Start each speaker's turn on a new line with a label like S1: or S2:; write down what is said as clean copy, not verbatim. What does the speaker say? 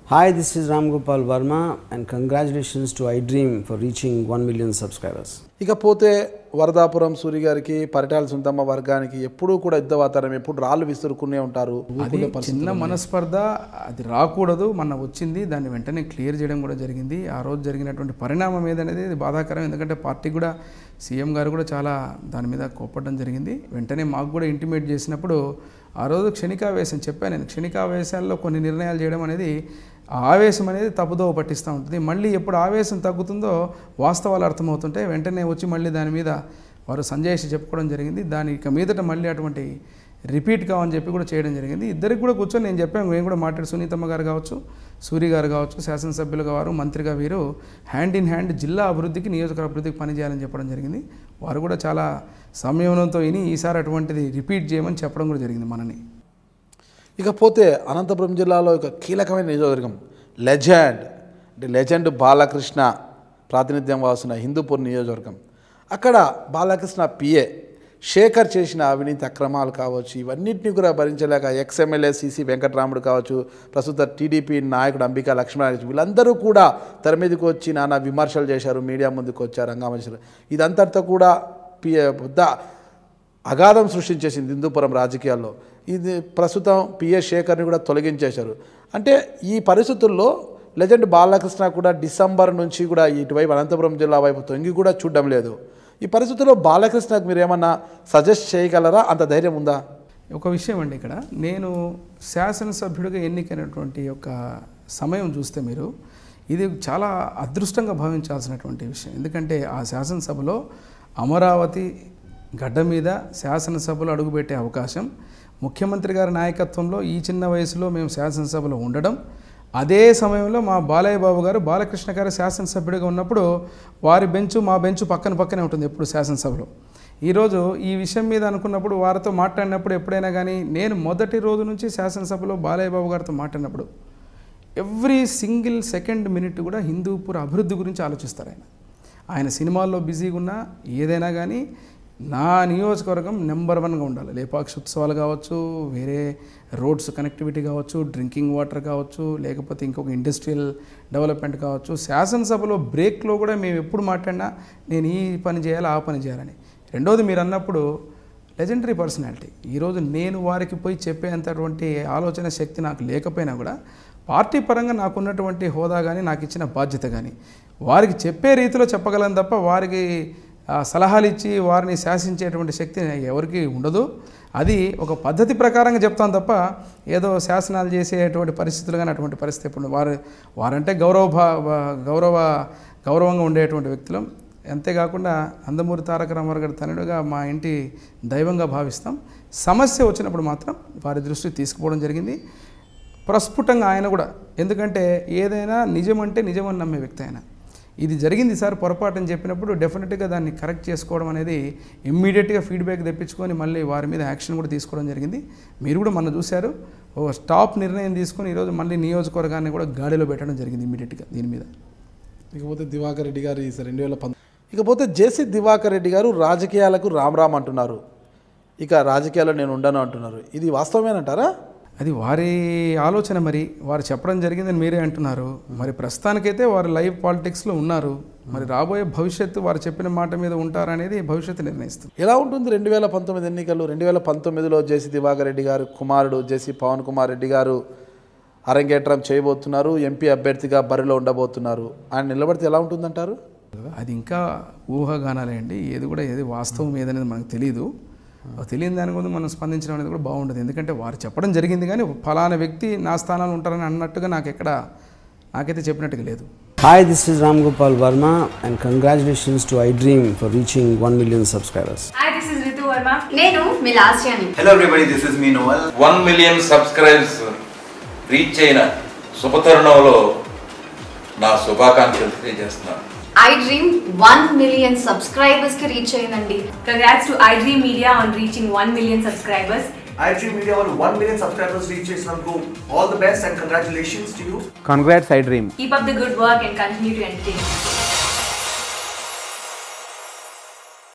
S1: Hi, this is Ram Gopal Verma and congratulations to iDream for reaching 1 million subscribers.
S2: ఇకపోతే వరదాపురం సూరి గారికి పరిటాల సుందమ్మ వర్గానికి ఎప్పుడూ కూడా యుద్ధ వాతావరణం, ఎప్పుడు రాళ్ళు విసురుకునే ఉంటారు.
S3: అది చిన్న మనస్పర్ధ, అది రాకూడదు, మన వచ్చింది, దాన్ని వెంటనే క్లియర్ చేయడం కూడా జరిగింది. ఆ రోజు జరిగినటువంటి పరిణామం ఏదనేది ఇది బాధాకరం. ఎందుకంటే పార్టీ కూడా, సీఎం గారు కూడా చాలా దాని మీద కోప్పడడం జరిగింది. వెంటనే మాకు కూడా ఇంటిమేట్ చేసినప్పుడు ఆ రోజు క్షణికావేశం చెప్పాను నేను. క్షణికావేశాల్లో కొన్ని నిర్ణయాలు చేయడం అనేది, ఆవేశం అనేది తప్పుదోవ పట్టిస్తూ ఉంటుంది. మళ్ళీ ఎప్పుడు ఆవేశం తగ్గుతుందో వాస్తవాలు అర్థమవుతుంటే వెంటనే వచ్చి మళ్ళీ దాని మీద వారు సంజయ్ చెప్పుకోవడం జరిగింది. దాని ఇక మీదట మళ్ళీ అటువంటి రిపీట్ కావని చెప్పి కూడా చేయడం జరిగింది. ఇద్దరికి కూడా కూర్చొని నేను చెప్పాను, మేము కూడా మాట్లాడి సునీతమ్మ గారు కావచ్చు, సూరి గారు కావచ్చు, శాసనసభ్యులుగా వారు, మంత్రిగా వీరు హ్యాండ్ ఇన్ హ్యాండ్ జిల్లా అభివృద్ధికి, నియోజకవర్గ అభివృద్ధికి పనిచేయాలని చెప్పడం జరిగింది. వారు కూడా చాలా సంయమనంతో విని ఈసారి అటువంటిది రిపీట్ చేయమని చెప్పడం కూడా జరిగింది మనని.
S2: ఇకపోతే అనంతపురం జిల్లాలో ఒక కీలకమైన నియోజకవర్గం, లెజెండ్ బాలకృష్ణ ప్రాతినిధ్యం వహిస్తున్న హిందూపూర్ నియోజకవర్గం. అక్కడ బాలకృష్ణ పిఏ శేఖర్ చేసిన అవినీతి అక్రమాలు కావచ్చు, ఇవన్నింటినీ కూడా భరించలేక ఎక్స్ఎమ్మెల్యే సిసి వెంకటరాముడు కావచ్చు, ప్రస్తుత టీడీపీ నాయకుడు అంబికా లక్ష్మణ, వీళ్ళందరూ కూడా తెర మీదకి వచ్చి నానా విమర్శలు చేశారు, మీడియా ముందుకు వచ్చారు, హంగామా చేశారు. ఇదంతటితో కూడా పెద్ద అగాధం సృష్టించేసింది హిందూపురం రాజకీయాల్లో. ఇది ప్రస్తుతం పిఏ శేఖర్ని కూడా తొలగించేశారు. అంటే ఈ పరిస్థితుల్లో లెజెండ్ బాలకృష్ణ కూడా డిసెంబర్ నుంచి కూడా ఇటువైపు అనంతపురం జిల్లా వైపు తొంగి కూడా చూడడం లేదు. ఈ పరిస్థితుల్లో బాలకృష్ణకు మీరు ఏమన్నా సజెస్ట్ చేయగలరా? అంత ధైర్యం ఉందా?
S3: ఒక విషయం అండి, ఇక్కడ నేను శాసనసభ్యుడిగా ఎన్నికైనటువంటి యొక్క సమయం చూస్తే మీరు, ఇది చాలా అదృష్టంగా భావించాల్సినటువంటి విషయం. ఎందుకంటే ఆ శాసనసభలో అమరావతి గడ్డ మీద శాసనసభలో అడుగుపెట్టే అవకాశం, ముఖ్యమంత్రి గారి నాయకత్వంలో ఈ చిన్న వయసులో మేము శాసనసభలో ఉండడం, అదే సమయంలో మా బాలయ్య బాబు గారు, బాలకృష్ణ గారు శాసనసభ్యుడిగా ఉన్నప్పుడు వారి బెంచు మా బెంచు పక్కనే ఉంటుంది ఎప్పుడు శాసనసభలో. ఈరోజు ఈ విషయం మీద అనుకున్నప్పుడు, వారితో మాట్లాడినప్పుడు ఎప్పుడైనా కానీ, నేను మొదటి రోజు నుంచి శాసనసభలో బాలయ్య బాబు గారితో మాట్లాడినప్పుడు ఎవ్రీ సింగిల్ సెకండ్ మినిట్ కూడా హిందూపూర్ అభివృద్ధి గురించి ఆలోచిస్తారు. ఆయన సినిమాల్లో బిజీగా ఉన్నా ఏదైనా కానీ నా నియోజకవర్గం నెంబర్ 1గా ఉండాలి. లేపాక్షి ఉత్సవాలు కావచ్చు, వేరే రోడ్స్ కనెక్టివిటీ కావచ్చు, డ్రింకింగ్ వాటర్ కావచ్చు, లేకపోతే ఇంకొక ఇండస్ట్రియల్ డెవలప్మెంట్ కావచ్చు. శాసనసభలో బ్రేక్లో కూడా మేము ఎప్పుడు మాట్లాడినా నేను ఈ పని చేయాలి, ఆ పని చేయాలని. రెండోది, మీరు అన్నప్పుడు లెజెండరీ పర్సనాలిటీ. ఈరోజు నేను వారికి పోయి చెప్పేంతటువంటి ఆలోచన శక్తి నాకు లేకపోయినా కూడా, పార్టీ పరంగా నాకున్నటువంటి హోదా కానీ, నాకు ఇచ్చిన బాధ్యత కానీ, వారికి చెప్పే రీతిలో చెప్పగలను తప్ప వారికి సలహాలు ఇచ్చి వారిని శాసించేటువంటి శక్తి ఎవరికి ఉండదు. అది ఒక పద్ధతి ప్రకారంగా చెప్తాను తప్ప ఏదో శాసనాలు చేసేటువంటి పరిస్థితులు కానీ అటువంటి పరిస్థితి ఇప్పుడు వారంటే గౌరవంగా ఉండేటువంటి వ్యక్తులం. అంతేకాకుండా నందమూరి తారక రామారావు గారి తనయుడుగా మా ఇంటి దైవంగా భావిస్తాం. సమస్య వచ్చినప్పుడు మాత్రం వారి దృష్టికి తీసుకుపోవడం జరిగింది. ప్రస్ఫుటంగా ఆయన కూడా, ఎందుకంటే ఏదైనా నిజమంటే నిజమని నమ్మే వ్యక్తి ఆయన. ఇది జరిగింది సార్ పొరపాటు అని చెప్పినప్పుడు డెఫినెట్గా దాన్ని కరెక్ట్ చేసుకోవడం అనేది, ఇమ్మీడియట్గా ఫీడ్బ్యాక్ తెప్పించుకొని మళ్ళీ వారి మీద యాక్షన్ కూడా తీసుకోవడం జరిగింది. మీరు కూడా మొన్న చూశారు, ఓ స్టాప్ నిర్ణయం తీసుకొని ఈరోజు మళ్ళీ నియోజకవర్గాన్ని కూడా గాడిలో పెట్టడం జరిగింది ఇమ్మీడియట్గా దీని మీద.
S2: ఇకపోతే దివాకర్ రెడ్డి గారు 2019, ఇకపోతే జేసీ దివాకర్ రెడ్డి గారు రాజకీయాలకు రామ్ అంటున్నారు, ఇక రాజకీయాల్లో నేను ఉండను అంటున్నారు. ఇది వాస్తవమేనంటారా?
S3: అది వారి ఆలోచన. మరి వారు చెప్పడం జరిగిందని మీరే అంటున్నారు. మరి ప్రస్తుతానికైతే వారు లైవ్ పాలిటిక్స్లో ఉన్నారు. మరి రాబోయే భవిష్యత్తు వారు చెప్పిన మాట మీద ఉంటారనేది భవిష్యత్తు నిర్ణయిస్తుంది.
S2: ఎలా ఉంటుంది 2019 ఎన్నికలు? 2019లో జేసీ దివాకర్ రెడ్డి గారు కుమారుడు జేసీ పవన్ కుమార్ రెడ్డి గారు అరంగేట్రం చేయబోతున్నారు, ఎంపీ అభ్యర్థిగా బరిలో ఉండబోతున్నారు. ఆయన నిలబడితే ఎలా ఉంటుందంటారు?
S3: అది ఇంకా ఊహాగానాలే అండి. ఏది వాస్తవం ఏదనేది మనకు తెలియదు. తెలియని దాని గురించి మనం స్పందించడం అనేది కూడా బాగుండదు. ఎందుకంటే వారు చెప్పడం జరిగింది కానీ ఫలానా వ్యక్తి నా స్థానాలు ఉంటారని అన్నట్టుగా నాకైతే చెప్పినట్టుగా లేదు.
S1: Hi, this is Ram Gopal Verma and congratulations to iDream for reaching 1 million subscribers.
S4: Hi, this is Ritu Verma. Nenu Milasjani.
S5: Hello everybody, this is me Noel.
S6: 1 million subscribers reach అయిన శుభతరుణంలో నా శుభాకాంక్షలు తెలియజేస్తున్నాను.
S4: iDream 1 million subscribers ki reach ayindandi.
S7: Congrats to iDream Media on reaching 1 million subscribers.
S5: iDream Media on 1 million subscribers reach చేసినందుకు all the best and congratulations to you.
S1: Congrats iDream.
S7: Keep up the good work and continue to entertain.